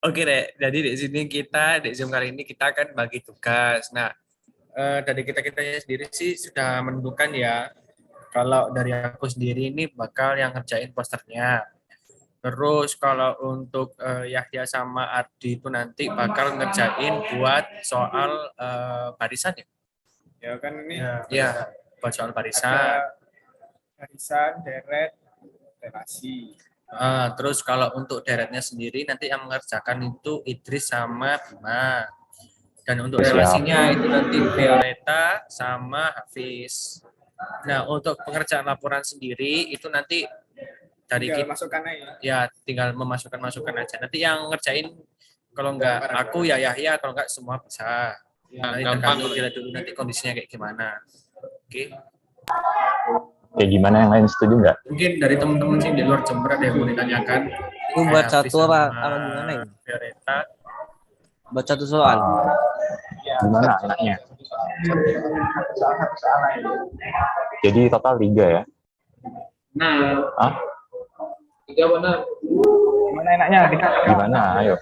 Oke deh, jadi di sini kita di Zoom kali ini kita akan bagi tugas. Nah, dari kita-kitanya sendiri sih sudah menentukan ya. Kalau dari aku sendiri ini bakal yang ngerjain posternya. Terus kalau untuk Yahya sama Ardi itu nanti bakal ngerjain buat soal barisan ya. Ya kan ini Ya, buat soal barisan. ada barisan, deret, relasi. Terus kalau untuk deretnya sendiri nanti yang mengerjakan itu Idris sama Bima. Dan untuk relasinya itu nanti Violeta sama Hafiz. Nah, untuk pengerjaan laporan sendiri itu nanti dari Tinggal kita, masukkan aja. ya tinggal memasukkan masukan aja. Nanti yang ngerjain kalau enggak aku ya Yahya, kalau enggak semua bisa. Nanti tergantung dilihat dulu nanti kondisinya kayak gimana. Oke. Kayak gimana, yang lain setuju nggak? Mungkin dari teman-teman sih di luar Jember ada yang mau ditanyakan. Itu buat satu apa gimana ya? Violeta. Buat satu soal. Gimana enaknya? Jadi total 3 ya? Nah, Hah? 3 benar. Gimana enaknya? Gimana? Ayo.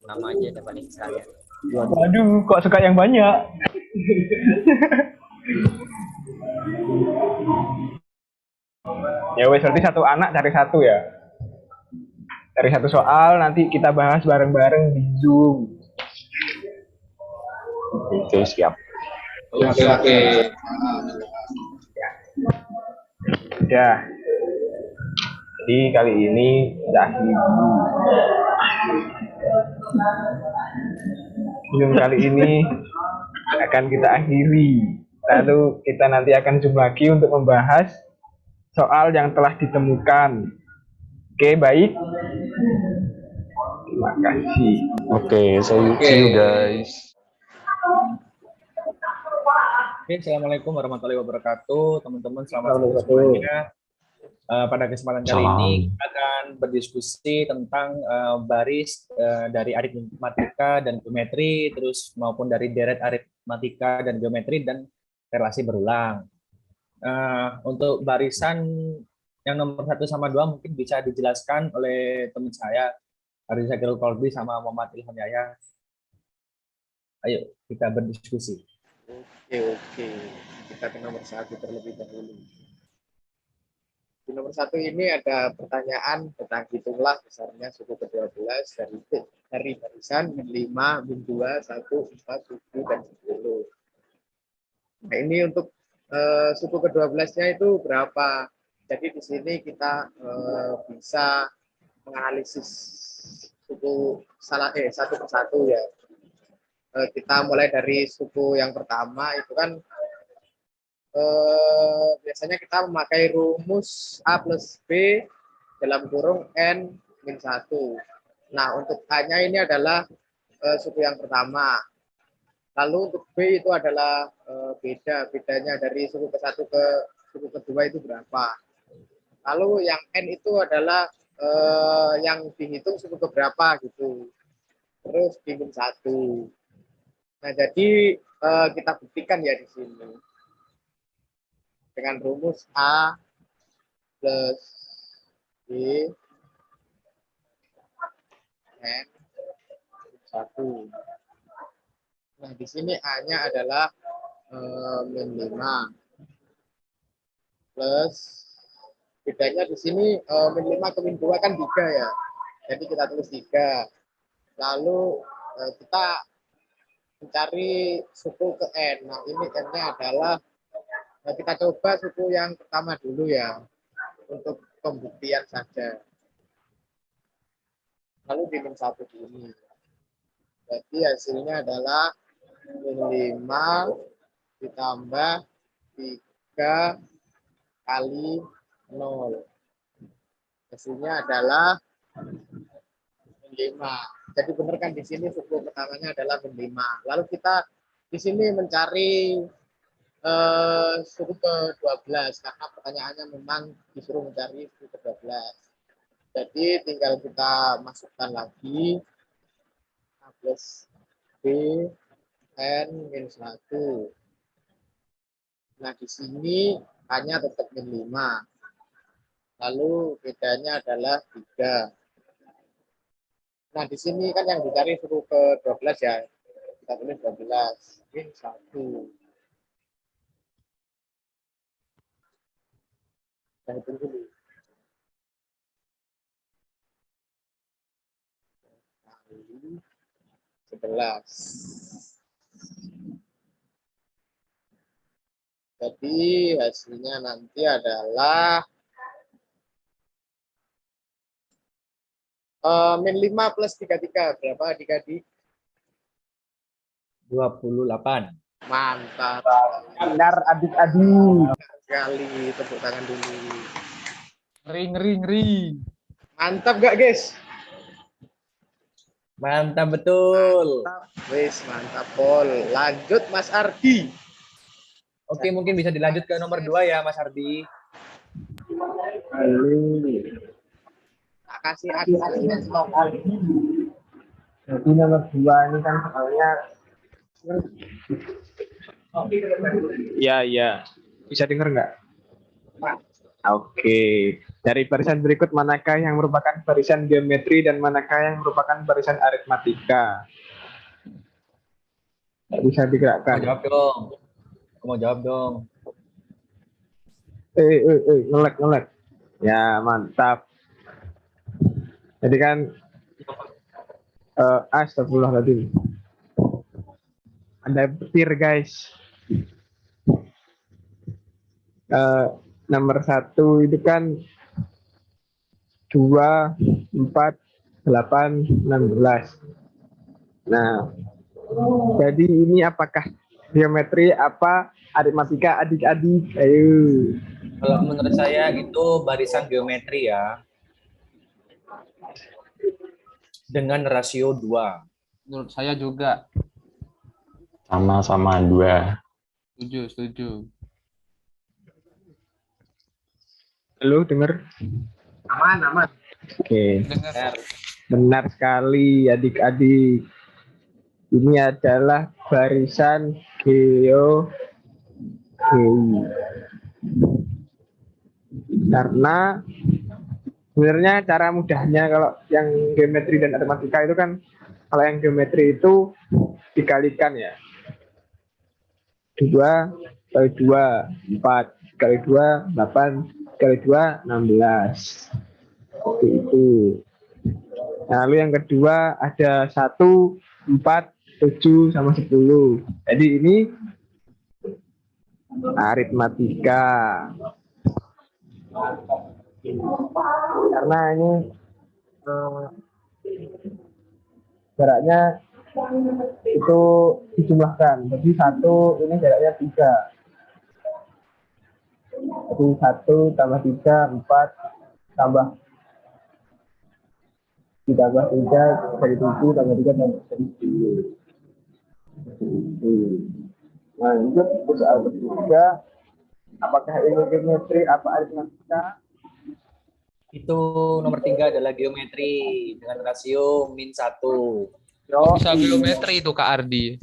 Nama aja ada paling sekali. Waduh, kok suka yang banyak? Ya wes, berarti satu anak cari satu ya. Cari satu soal, nanti kita bahas bareng-bareng di Zoom. Oke, siap. Oke. Ya. Jadi kali ini kita akhiri. Zoom kali ini akan kita akhiri. Lalu kita nanti akan Zoom lagi untuk membahas soal yang telah ditemukan. Oke, baik. Terima kasih. Oke, see you guys. Oke, Assalamualaikum warahmatullahi wabarakatuh. Teman-teman, selamat sore semuanya. Pada kesempatan kali ini kita akan berdiskusi tentang baris dari aritmatika dan geometri, terus maupun dari deret aritmatika dan geometri dan relasi berulang. Untuk barisan yang nomor 1 sama 2 mungkin bisa dijelaskan oleh teman saya, Ardi Zakirul Kolbi sama Muhammad Ilham Yahya. Ayo kita berdiskusi. Oke. Kita ke nomor 1 terlebih dahulu. Di nomor 1 ini ada pertanyaan tentang hitunglah besarnya suku ke-12 dari barisan min 5, min 2, 1, 4, 7, dan 10. Nah, ini untuk suku ke-12-nya itu berapa? Jadi di sini kita bisa menganalisis suku satu persatu ya. Kita mulai dari suku yang pertama itu kan biasanya kita memakai rumus A plus B dalam kurung N min 1. Nah, untuk A-nya ini adalah suku yang pertama. Lalu untuk B itu adalah bedanya dari suku ke-1 ke suku kedua itu berapa. Lalu yang N itu adalah yang dihitung suku keberapa gitu. Terus di min 1. Nah, jadi kita buktikan ya di sini. Dengan rumus A plus B N 1. Nah, di sini A-nya adalah min 5. Plus bedanya di sini min 5 ke min 2 kan 3 ya. Jadi kita tulis 3. Lalu kita mencari suku ke N. Nah, ini N-nya adalah kita coba suku yang pertama dulu ya, untuk pembuktian saja. Lalu di min 1 ini. Jadi hasilnya adalah min 5 ditambah 3 kali 0. Hasilnya adalah min 5. Jadi benar kan di sini suku pertamanya adalah min 5. Lalu kita di sini mencari suku ke-12 karena pertanyaannya memang disuruh mencari suku ke-12. Jadi tinggal kita masukkan lagi A plus B N min 1. Nah, di sini hanya tetap min 5. Lalu bedanya adalah 3. Nah, di sini kan yang dicari suku ke 12 ya. Kita tulis 12. Min 1. Kita hitung dulu. Kali 11. Jadi hasilnya nanti adalah min 5 plus 33. Berapa adik-adik? 28. Mantap Benar adik-adik. sekali. Tepuk tangan dulu. Ngeri. Mantap gak, guys? Mantap betul. Wis, mantap, Pol. Lanjut, Mas Ardi. Oke, mungkin bisa dilanjut ke nomor 2 ya, Mas Ardi. Tak kasih adik-adik stok. Jadi nomor 2 ini kan soalnya ya. Bisa dengar nggak? Oke. Dari barisan berikut manakah yang merupakan barisan geometri dan manakah yang merupakan barisan aritmatika? Nggak bisa Mau digerakkan. jawab dong. Aku mau jawab dong. Ngelek. Ya, mantap. Jadi kan astagfirullahaladzim. Ada petir, guys. Nomor 1 itu kan 2, 4, 8, 16. Nah, jadi ini apakah geometri apa aritmatika adik-adik? Ayo. Kalau menurut saya itu barisan geometri ya. Dengan rasio 2. Menurut saya juga. Sama-sama 2. Setuju. Halo, dengar? Aman. Oke. Dengar. Benar sekali adik-adik. Ini adalah barisan GI. Karena sebenarnya cara mudahnya kalau yang geometri dan matematika itu kan, kalau yang geometri itu dikalikan ya. 2 kali 2, 4 kali 2, 8 kali 2, 16. Seperti itu. Lalu yang kedua ada 1, 4, 7 sama 10. Jadi ini aritmatika. Karena ini jaraknya itu dijumlahkan. Jadi 1 ini jaraknya 3. Jadi 1 tambah 3, 4 tambah ditambah 3 dari 7 tambah 3 tambah 10. Lanjut ke soal ketiga. Apakah ini geometri apa aritmatika? Itu nomor 3 adalah geometri dengan rasio min 1. Bisa geometri itu Kak Ardi.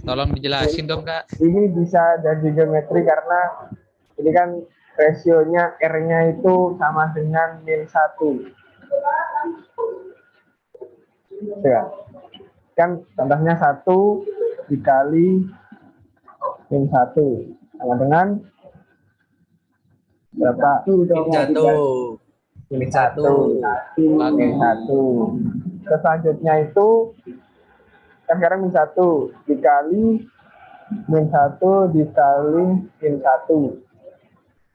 Tolong dijelasin dong Kak. Ini bisa jadi geometri karena ini kan rasionya R-nya itu sama dengan min 1. Ya. Kan contohnya 1 dikali min 1 sama dengan berapa? Min 1. Min 1. Selanjutnya itu kan sekarang min 1 dikali min 1 dikali min 1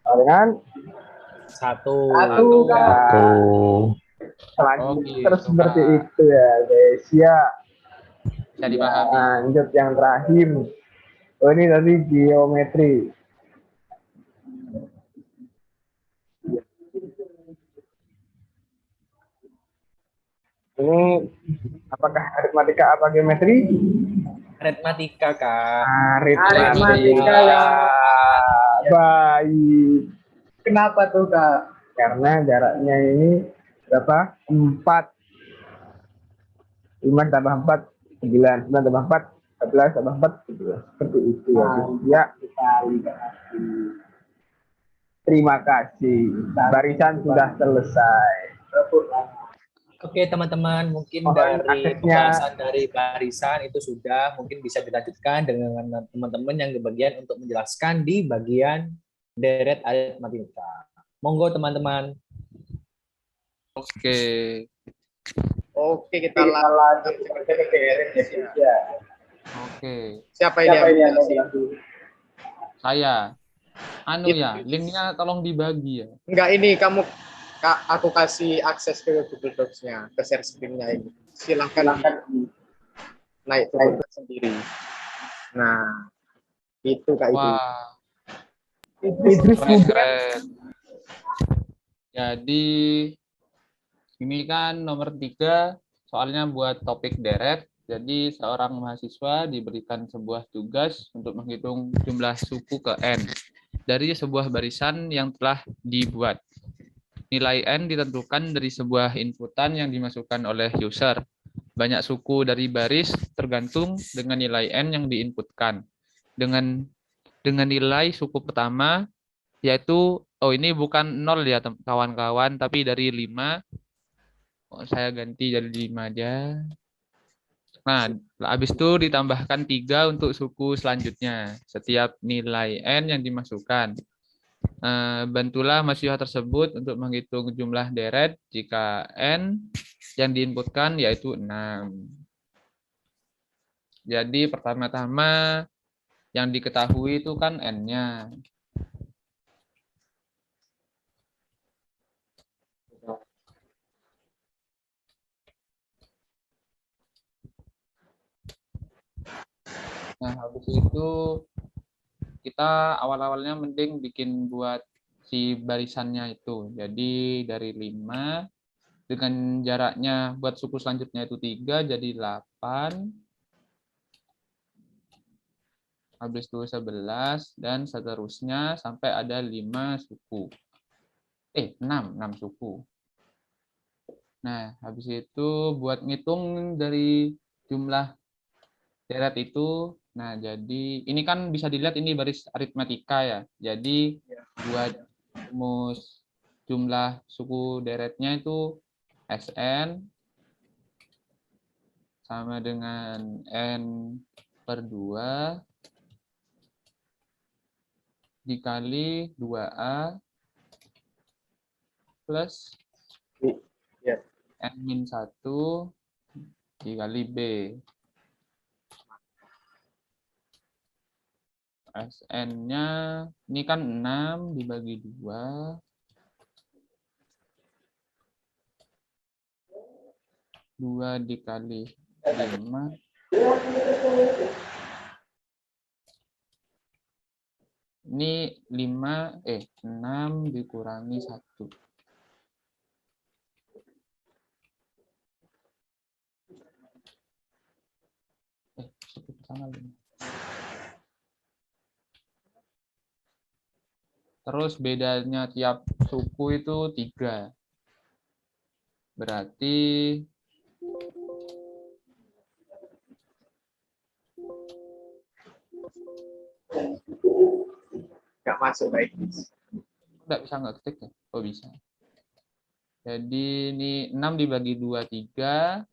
sama dengan 1. Selanjutnya terus gitu, seperti Kak. itu ya guys ya. Bisa dipahami. Lanjut yang terakhir. Oh, ini tadi geometri. Ini apakah aritmatika apa geometri? Aritmatika, Kak. Aritmatika ya. Baik. Kenapa tuh, Kak? Karena jaraknya ini berapa? 4. 5 tambah 4, 9. 9 tambah 4, 14 tambah 4, 17. Seperti itu ya. Ya. Terima kasih. Barisan sudah selesai. Oke teman-teman, mungkin Mohon dari aksesnya. pembahasan dari barisan itu sudah mungkin bisa dilanjutkan dengan teman-teman yang di bagian untuk menjelaskan di bagian deret aritmatika. Monggo teman-teman. Oke. Oke, kita lanjut ke deret ya. Oke. Siapa ini yang menjelaskan? Saya. Linknya tolong dibagi ya. Enggak, ini aku kasih akses ke Google Docs-nya, ke share screen-nya ini. Silahkan naik turun sendiri. Nah, itu Kak Ibu. Wah, Idris keren. Jadi ini kan nomor 3, soalnya buat topik deret. Jadi seorang mahasiswa diberikan sebuah tugas untuk menghitung jumlah suku ke N dari sebuah barisan yang telah dibuat. Nilai N ditentukan dari sebuah inputan yang dimasukkan oleh user. Banyak suku dari baris tergantung dengan nilai N yang diinputkan. Dengan nilai suku pertama, yaitu, ini bukan 0 ya kawan-kawan, tapi dari 5. Saya ganti jadi 5 aja. Nah, habis itu ditambahkan 3 untuk suku selanjutnya. Setiap nilai N yang dimasukkan. Bantulah mahasiswa tersebut untuk menghitung jumlah deret jika N yang diinputkan yaitu 6. Jadi pertama-tama yang diketahui itu kan N-nya. Nah, habis itu kita awal-awalnya mending bikin buat si barisannya itu. Jadi dari 5 dengan jaraknya buat suku selanjutnya itu 3 jadi 8. Habis itu 11 dan seterusnya sampai ada 5 suku. 6 suku. Nah, habis itu buat ngitung dari jumlah deret itu. Nah, jadi ini kan bisa dilihat ini baris aritmatika ya. Jadi buat rumus jumlah suku deretnya itu Sn sama dengan N per 2 dikali 2A plus N-1 dikali B. Sn-nya ini kan 6 dibagi 2. 2 dikali 5. Ini 6 dikurangi 1. Terus bedanya tiap suku itu 3. Berarti Nggak masuk baik. nggak bisa ngetik ya? Oh bisa. Jadi ini 6 dibagi 2, 3.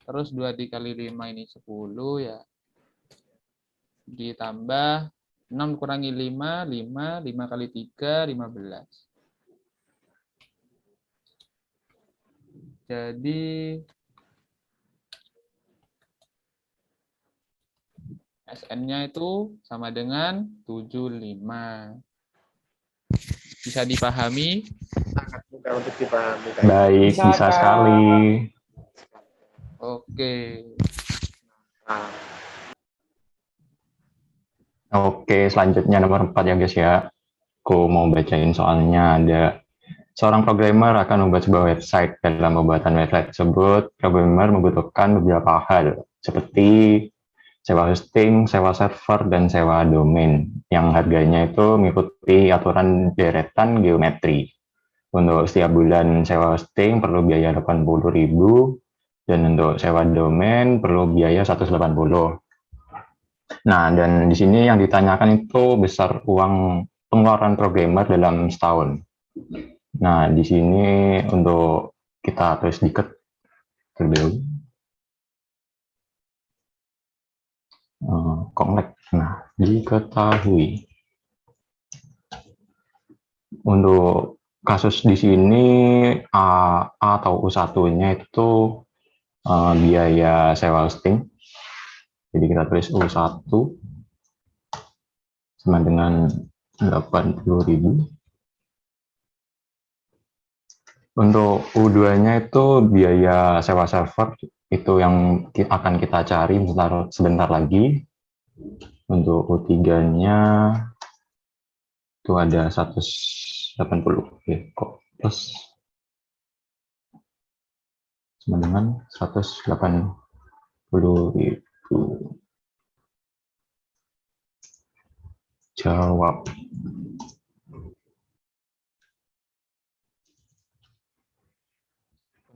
Terus 2 dikali 5 ini 10 ya. Ditambah 6 kurangi 5, 5 kali 3, 15. Jadi SN-nya itu sama dengan 75. Bisa dipahami? Sangat mudah untuk dipahami. Baik, bisa sekali. Oke. Nah, Oke, selanjutnya nomor 4 ya guys ya. Aku mau bacain soalnya. Ada seorang programmer akan membuat sebuah website. Dalam pembuatan website tersebut, programmer membutuhkan beberapa hal seperti sewa hosting, sewa server, dan sewa domain yang harganya itu mengikuti aturan deretan geometri. Untuk setiap bulan sewa hosting perlu biaya 80.000 dan untuk sewa domain perlu biaya 180. Nah, dan di sini yang ditanyakan itu besar uang pengeluaran programmer dalam setahun. Nah, di sini untuk kita tulis dikit terlebih dahulu. Komplek. Nah, diketahui. Untuk kasus di sini A atau U1-nya itu biaya sewa hosting. Jadi kita tulis U1 sama dengan 80.000. Untuk U2-nya itu biaya sewa server, itu yang akan kita cari sebentar lagi. Untuk U3-nya itu ada 180. Oke, kok plus sama dengan 180.000. Jawab.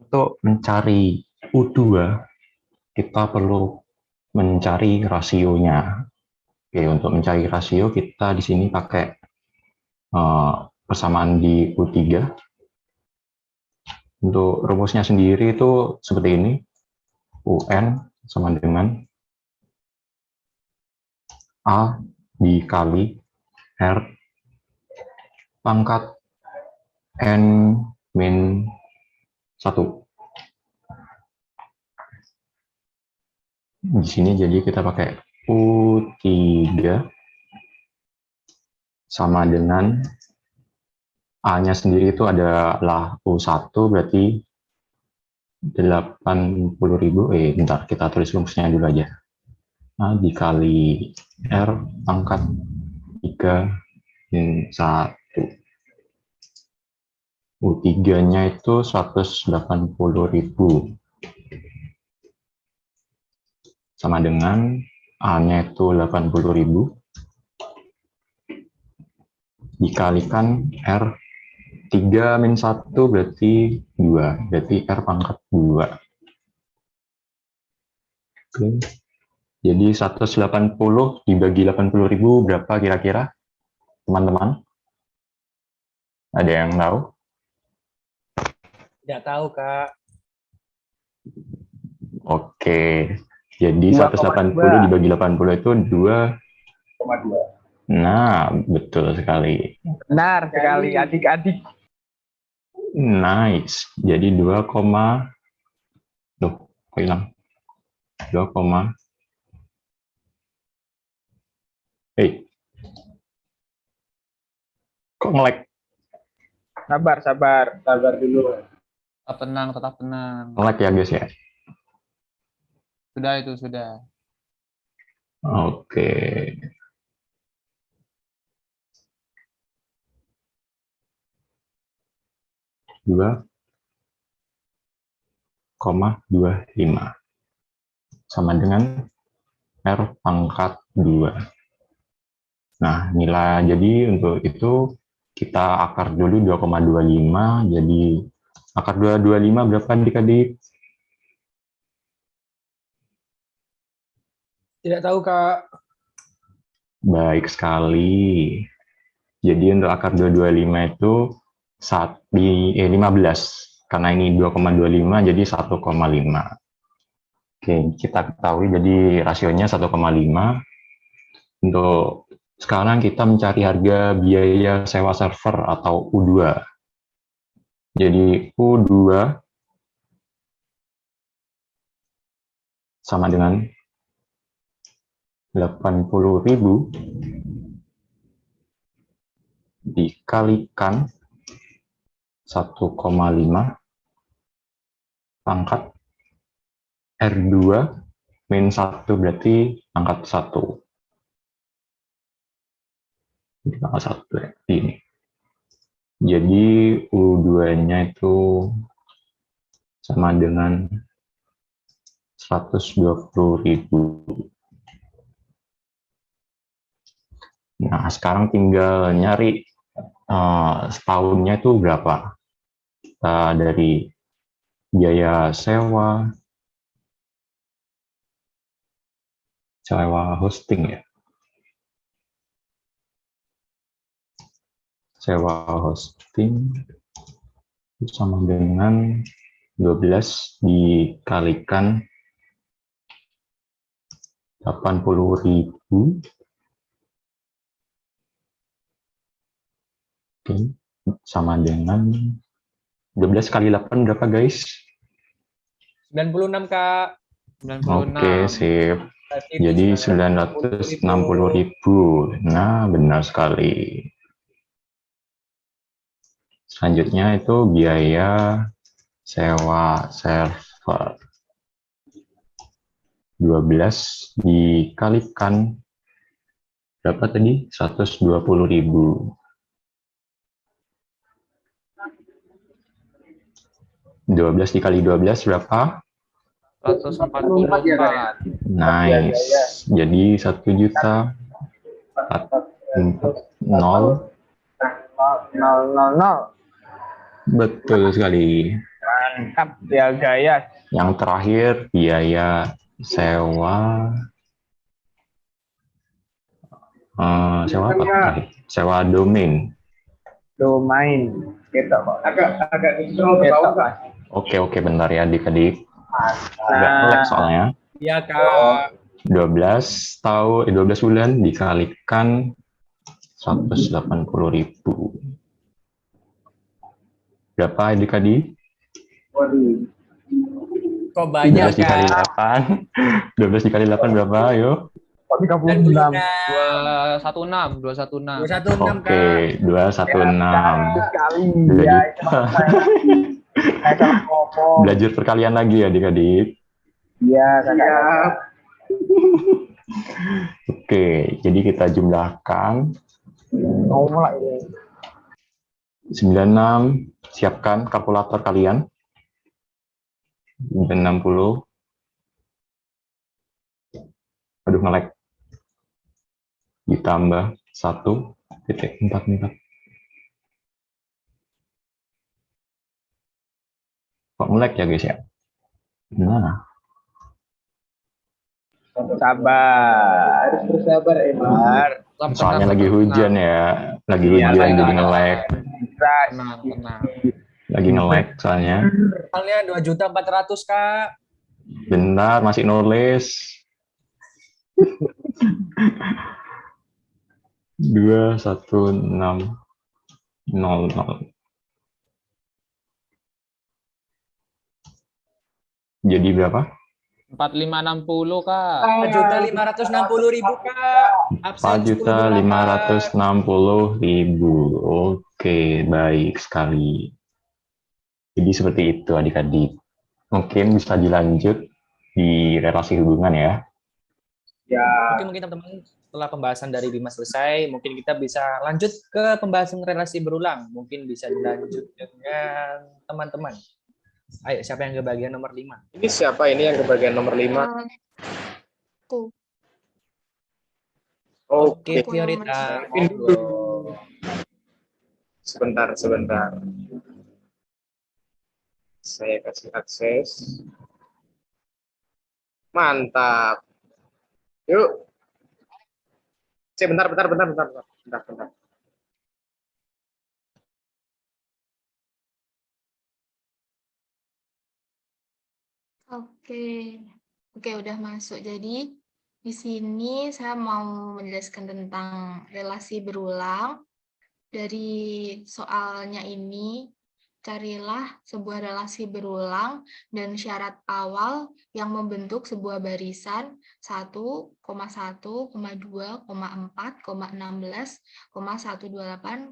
Untuk mencari U2, kita perlu mencari rasionya. Oke, untuk mencari rasio kita di sini pakai persamaan di U3. Untuk rumusnya sendiri itu seperti ini. UN sama dengan A dikali R pangkat N min 1. Di sini jadi kita pakai U3 sama dengan A-nya sendiri itu adalah U1, berarti 80.000. Bentar, kita tulis rumusnya dulu aja. A dikali R pangkat 3 min 1. U3-nya itu 180.000. Sama dengan A-nya itu 80.000 dikalikan R 3 min 1 berarti 2, berarti R pangkat 2. Oke. Jadi 180 dibagi 80.000 berapa kira-kira, teman-teman? Ada yang tahu? Tidak tahu, Kak. Oke. Jadi 180 dibagi 80 itu 2,2. Nah, betul sekali. Benar sekali, adik-adik. Nice. Jadi 2, loh, kok hilang? 2, kok nge-lag? Sabar dulu. Tetap tenang, tetap tenang. Nge-lag ya guys ya? Sudah itu, sudah. Oke. Dua, 25 sama dengan R pangkat 2. Nah, nilai jadi untuk itu kita akar dulu 2,25, jadi akar 225 berapa adik-adik? Tidak tahu, Kak. Baik sekali. Jadi untuk akar 225 itu 15. Karena ini 2,25 jadi 1,5. Oke, kita ketahui jadi rasionya 1,5. Untuk sekarang kita mencari harga biaya sewa server atau U2. Jadi U2 sama dengan 80.000 dikalikan 1,5 pangkat R2 min 1 berarti pangkat 1. Jadi pangkat 1 ya, ini. Jadi U2-nya itu sama dengan 120.000. Nah, sekarang tinggal nyari setahunnya itu berapa. Kita dari biaya sewa hosting ya. sewa hosting itu sama dengan 12 dikalikan 80.000. Oke, sama dengan 12 kali 8 berapa guys? 96 Kak. 96. Oke, sip. Berarti Jadi 960.000. 960.000. Nah, benar sekali. Selanjutnya itu biaya sewa server. 12 dikalikan berapa tadi? 120.000. 12 dikali 12 berapa? 144. Nice. Jadi 1.000.000 nol. 000. Betul sekali. Mantap ya Gayas. Yang terakhir biaya sewa sewa apa tadi? Sewa domain. Domain gitu kok. Agak disuruh ke bawah Pak. Oke, bentar ya adik-adik. Agak lag soalnya. Iya Kak. 12 bulan dikalikan 180.000. Berapa adik-adik? Waduh. Kok banyak 12 dikali Kak? 8. 12 dikali 8 berapa? Ayo. Kok 36? 216. 216. 216 Oke, Kak. 216. Sekali Jadi- ya. Itu saya salah ngomong. Belajar perkalian lagi ya adik-adik. Iya, kakak. Oke, jadi kita jumlahkan Mau mulai ini. 96, siapkan kalkulator kalian. 60. Aduh, nge-lag. Ditambah 1,44. Kok nge-lag ya guys ya? Nah, Sabar. Harus bersabar, Emar. soalnya lagi hujan ya. Lagi Iya, hujan lagi jadi nge-lag. Tenang. Lagi nge-lag soalnya. Soalnya 2.400.000 Kak. Bentar, masih nulis. 21600. Jadi berapa? 4560 Kak. 4.560.000 Kak. Absen 10.800. 4.560.000. Oke, baik sekali. Jadi seperti itu adik-adik. Mungkin bisa dilanjut di relasi hubungan ya. Ya. Mungkin teman-teman setelah pembahasan dari Bima selesai, mungkin kita bisa lanjut ke pembahasan relasi berulang. Mungkin bisa dilanjut dengan teman-teman. Ayo, siapa yang ke bagian nomor 5? Ini siapa ini yang ke bagian nomor 5? Aku. Oke, Aku Fiorita. nomor Monggo. Sebentar. Saya kasih akses. Mantap. Yuk. Bentar. Oke. Oke, udah masuk. Jadi di sini saya mau menjelaskan tentang relasi berulang. Dari soalnya ini, carilah sebuah relasi berulang dan syarat awal yang membentuk sebuah barisan 1,1, 2, 4, 16, 128,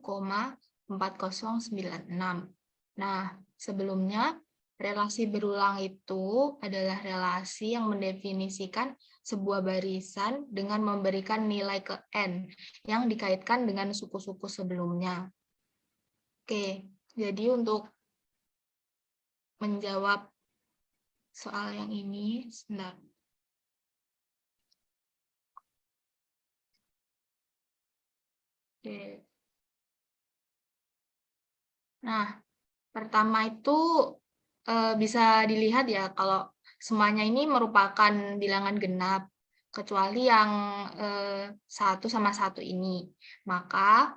4096. Nah, sebelumnya relasi berulang itu adalah relasi yang mendefinisikan sebuah barisan dengan memberikan nilai ke n yang dikaitkan dengan suku-suku sebelumnya. Oke, jadi untuk menjawab soal yang ini, sebentar. Oke. Nah, pertama itu bisa dilihat ya kalau semuanya ini merupakan bilangan genap, kecuali yang 1 sama 1 ini. Maka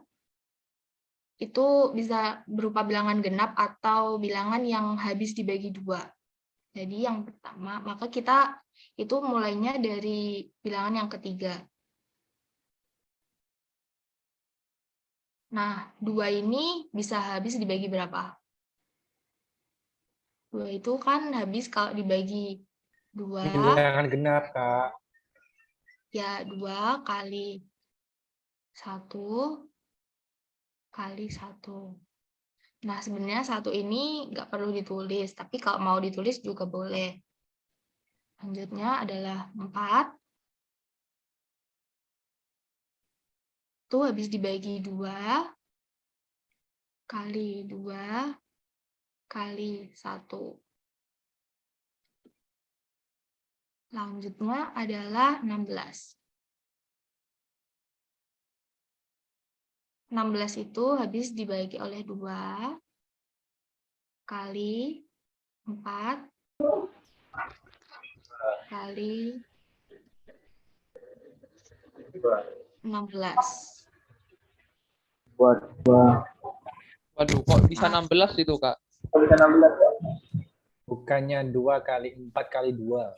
itu bisa berupa bilangan genap atau bilangan yang habis dibagi 2. Jadi yang pertama, maka kita itu mulainya dari bilangan yang ketiga. Nah, 2 ini bisa habis dibagi berapa? 2 itu kan habis kalau dibagi 2, Bilangan genap, Kak. ya 2 kali 1 kali 1. Nah, sebenarnya 1 ini nggak perlu ditulis, tapi kalau mau ditulis juga boleh. Selanjutnya adalah 4. Itu habis dibagi 2 kali 2 kali 1. Selanjutnya adalah 16. 16 itu habis dibagi oleh 2 kali 4 kali 16. Waduh, kok bisa 16 itu, Kak? Bukannya 2 kali 4 kali 2.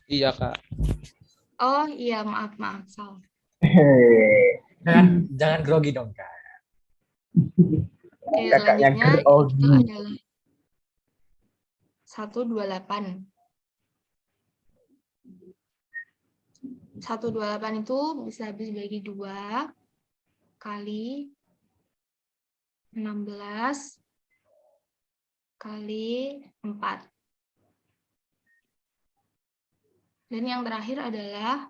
Iya, Kak. Oh iya, maaf, salah. Jangan grogi dong, Kak. Oke, Kakaknya selanjutnya itu grogi. adalah 128. 128 itu bisa habis bagi 2 kali 16 kali 4. Dan yang terakhir adalah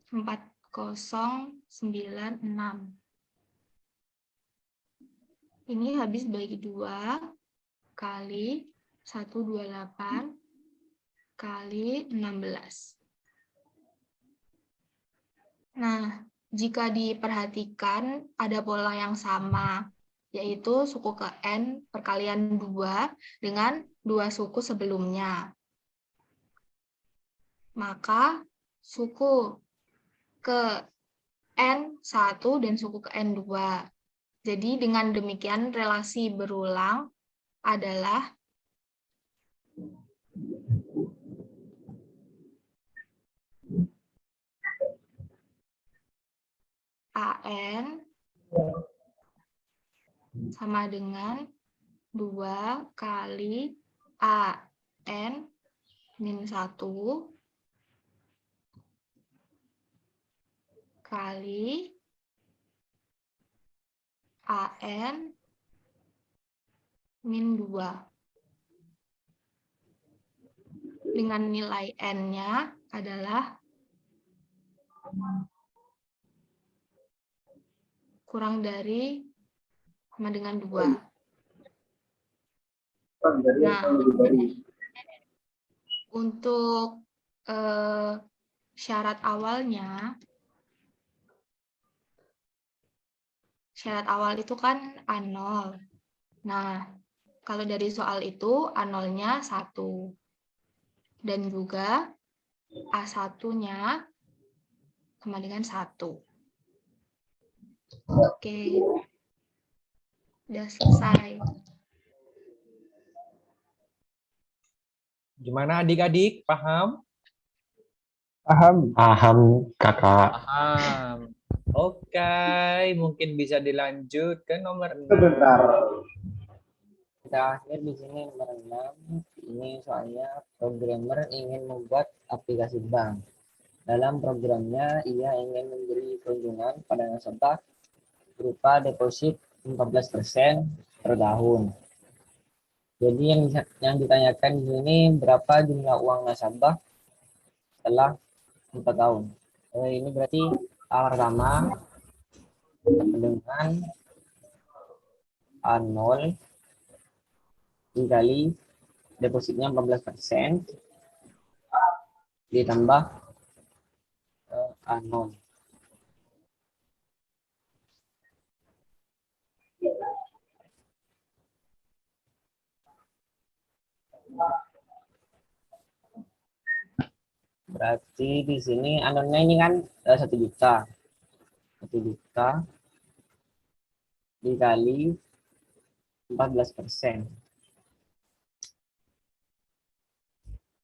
4096. Ini habis bagi 2 kali 128 kali 16. Nah, jika diperhatikan ada pola yang sama, yaitu suku ke N perkalian 2 dengan 2 suku sebelumnya. Maka suku ke N1 dan suku ke N2. Jadi dengan demikian relasi berulang adalah AN sama dengan 2 kali AN min 1 kali AN min 2. Dengan nilai N-nya adalah kurang dari sama dengan 2. Nah, untuk syarat awalnya, syarat awal itu kan A0. Nah, kalau dari soal itu A0-nya 1. Dan juga A1-nya sama dengan 1. Oke. Udah selesai. Gimana adik-adik? Paham? Paham, Kakak. Paham. Oke, mungkin bisa dilanjut ke nomor 6. Terakhir di sini nomor 6. Ini soalnya programmer ingin membuat aplikasi bank. Dalam programnya, ia ingin memberi keuntungan pada nasabah berupa deposit 14% per tahun. Jadi yang ditanyakan di sini berapa jumlah uang nasabah setelah 4 tahun. Ini berarti pertama dengan A0 dikali depositnya 14% ditambah A0. Berarti di sini A0-nya ini kan 1 juta. 1 juta dikali 14%.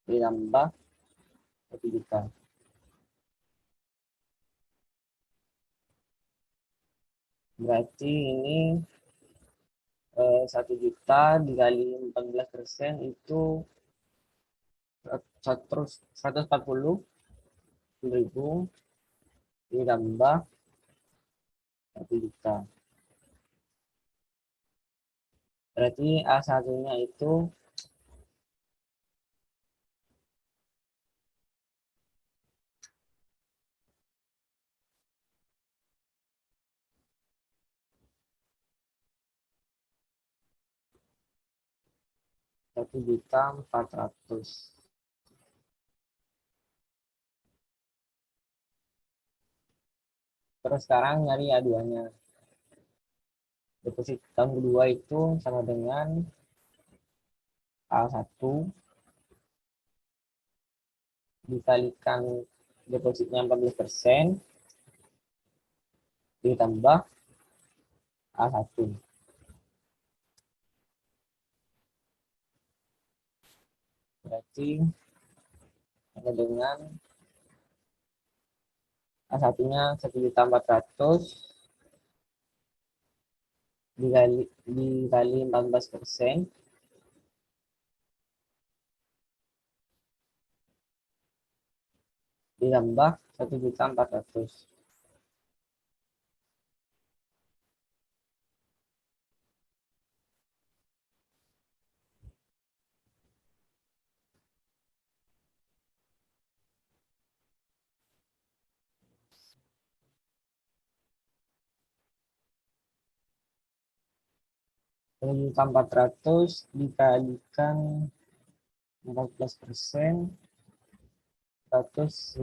Ditambah 1 juta. Berarti ini 1 juta dikali 14% itu 140.000 ditambah 1 juta. Berarti A1-nya itu 1.400.000. Terus sekarang nyari A2-nya. Deposit tahun kedua itu sama dengan A1 dikalikan depositnya 14% ditambah A1. Berarti sama dengan A1-nya 1.400.000 dikali 14% ditambah 1.400.000. Juta 400 dikalikan 14%, 196.000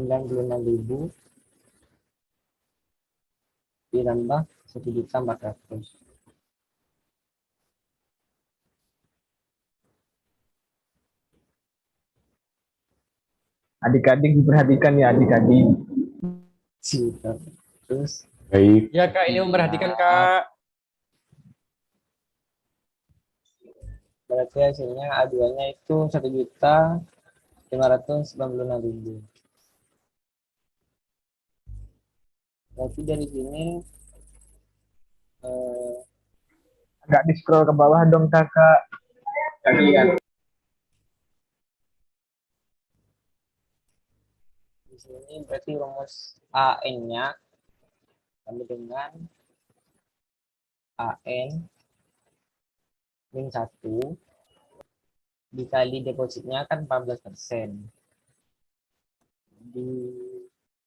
ditambah 1.400.000. Adik-adik diperhatikan ya adik-adik. Terus Baik, Ya Kak, ini memperhatikan Kak. berarti hasilnya A2-nya itu 1.596.000. Berarti dari sini Agak di scroll ke bawah dong kakak. Kalian. di sini berarti rumus AN-nya sama dengan AN min 1 dikali depositnya kan 14%. Ditambah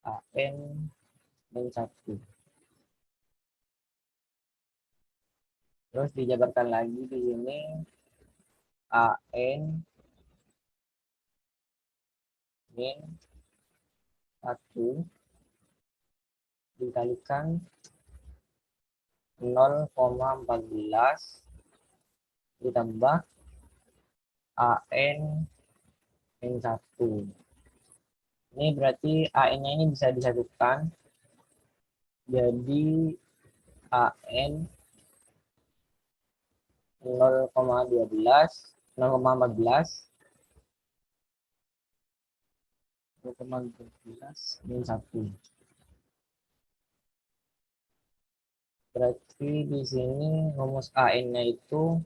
AN min 1. Terus dijabarkan lagi di sini AN min 1 dikalikan 0,14 ditambah AN min 1. Ini berarti AN-nya ini bisa disatukan jadi AN 0,12 0,14 min 1. Berarti di sini rumus AN-nya itu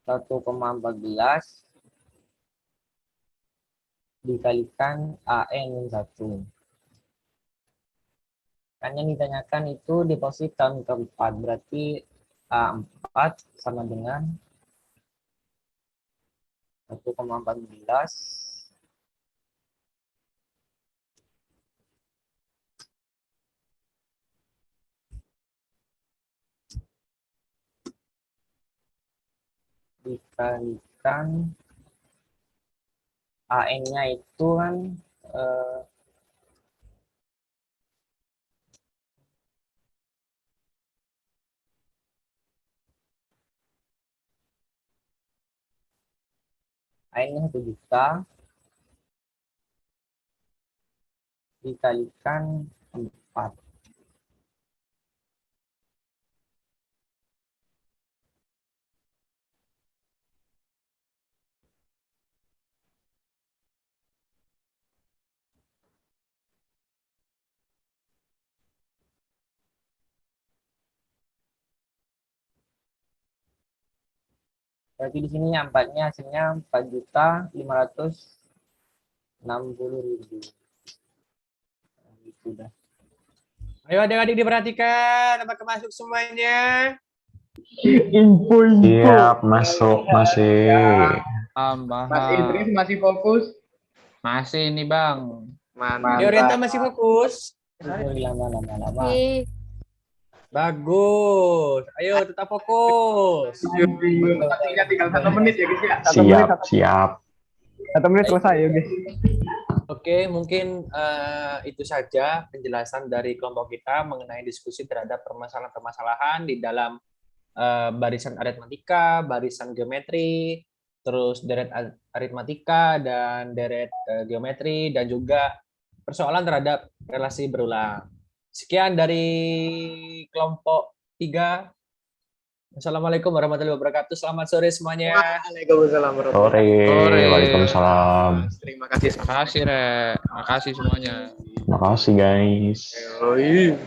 1,14 dikalikan AN min 1. Kan yang ditanyakan itu deposit tahun keempat, berarti A4 sama dengan 1,14 dikalikan AN-nya itu kan AN-nya 1 juta dikalikan 4 4. Berarti di sini empatnya hasilnya 4.560.000. Itu dah. Ayo adik-adik diperhatikan, apakah masuk semuanya? Info. Siap, masuk masih. Mas Idris masih fokus? Masih ini Bang. Mantap. Orienta masih fokus? Lama-lama. Bagus. Ayo tetap fokus. Waktunya tinggal 1 menit ya guys ya. Siap. 1 menit selesai ya guys. Oke, mungkin itu saja penjelasan dari kelompok kita mengenai diskusi terhadap permasalahan-permasalahan di dalam barisan aritmatika, barisan geometri, terus deret aritmatika dan deret geometri, dan juga persoalan terhadap relasi berulang. Sekian dari kelompok 3. Assalamualaikum warahmatullahi wabarakatuh. Selamat sore semuanya. Waalaikumsalam warahmatullahi wabarakatuh. Sore. Waalaikumsalam. Terima kasih. Makasih, Re. Makasih semuanya. Makasih guys. Yoi.